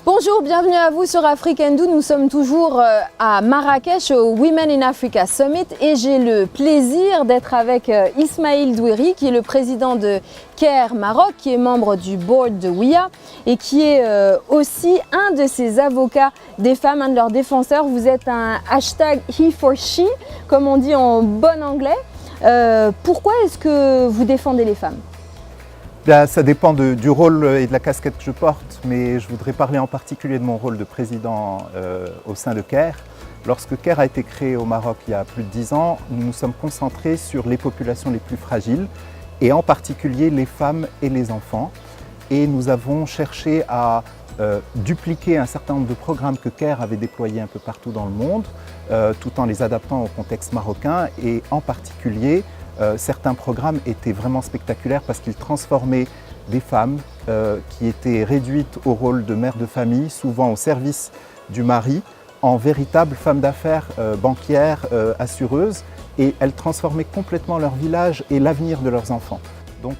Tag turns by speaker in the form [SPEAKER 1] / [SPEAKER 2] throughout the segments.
[SPEAKER 1] Bonjour, bienvenue à vous sur Africandou. Nous sommes toujours à Marrakech au Women in Africa Summit et j'ai le plaisir d'être avec Ismaïl Doueri qui est le président de CARE Maroc, qui est membre du board de WIA et qui est aussi un de ces avocats des femmes, un de leurs défenseurs. Vous êtes un hashtag #HeForShe, comme on dit en bon anglais. Pourquoi est-ce que vous défendez les femmes ?
[SPEAKER 2] Bien, ça dépend du rôle et de la casquette que je porte, mais je voudrais parler en particulier de mon rôle de président au sein de CARE. Lorsque CARE a été créé au Maroc il y a plus de 10 ans, nous nous sommes concentrés sur les populations les plus fragiles, et en particulier les femmes et les enfants. Et nous avons cherché à dupliquer un certain nombre de programmes que CARE avait déployés un peu partout dans le monde, tout en les adaptant au contexte marocain, et en particulier certains programmes étaient vraiment spectaculaires parce qu'ils transformaient des femmes qui étaient réduites au rôle de mères de famille, souvent au service du mari, en véritables femmes d'affaires, banquières, assureuses, et elles transformaient complètement leur village et l'avenir de leurs enfants. Donc,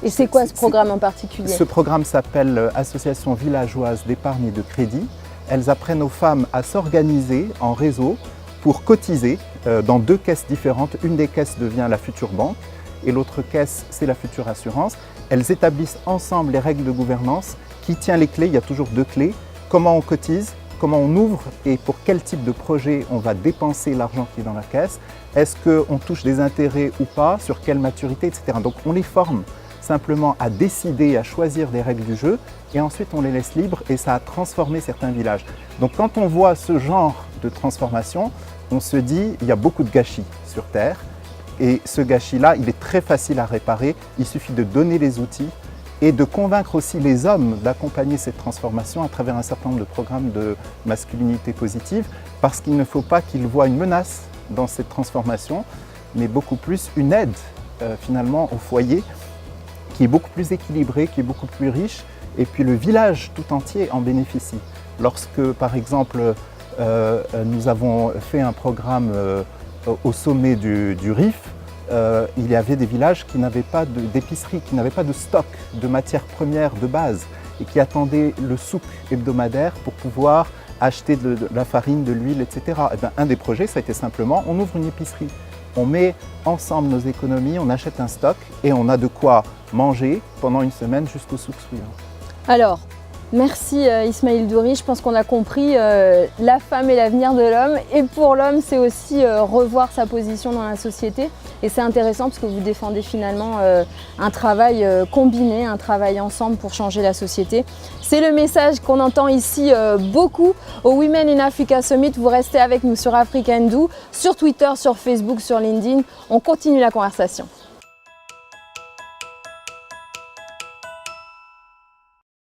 [SPEAKER 1] et c'est quoi ce programme en particulier ?
[SPEAKER 2] Ce programme s'appelle Association villageoise d'épargne et de crédit. Elles apprennent aux femmes à s'organiser en réseau pour cotiser dans deux caisses différentes. Une des caisses devient la future banque et l'autre caisse, c'est la future assurance. Elles établissent ensemble les règles de gouvernance. Qui tient les clés ? Il y a toujours deux clés. Comment on cotise, comment on ouvre et pour quel type de projet on va dépenser l'argent qui est dans la caisse. Est-ce qu'on touche des intérêts ou pas, sur quelle maturité, etc. Donc on les forme simplement à décider, à choisir des règles du jeu, et ensuite on les laisse libres, et ça a transformé certains villages. Donc quand on voit ce genre de transformation, on se dit il y a beaucoup de gâchis sur Terre, et ce gâchis-là, il est très facile à réparer. Il suffit de donner les outils et de convaincre aussi les hommes d'accompagner cette transformation à travers un certain nombre de programmes de masculinité positive, parce qu'il ne faut pas qu'ils voient une menace dans cette transformation, mais beaucoup plus une aide finalement au foyer, qui est beaucoup plus équilibré, qui est beaucoup plus riche, et puis le village tout entier en bénéficie. Lorsque, par exemple, nous avons fait un programme au sommet du Rif, il y avait des villages qui n'avaient pas d'épicerie, qui n'avaient pas de stock de matières premières de base, et qui attendaient le souk hebdomadaire pour pouvoir acheter de la farine, de l'huile, etc. Et bien, un des projets, ça a été simplement, on ouvre une épicerie. On met ensemble nos économies, on achète un stock et on a de quoi manger pendant une semaine jusqu'au souk suivant.
[SPEAKER 1] Alors, merci Ismaïl Doueri. Je pense qu'on a compris la femme est l'avenir de l'homme, et pour l'homme, c'est aussi revoir sa position dans la société. Et c'est intéressant parce que vous défendez finalement un travail combiné, un travail ensemble pour changer la société. C'est le message qu'on entend ici beaucoup au Women in Africa Summit. Vous restez avec nous sur Africandou, sur Twitter, sur Facebook, sur LinkedIn. On continue la conversation.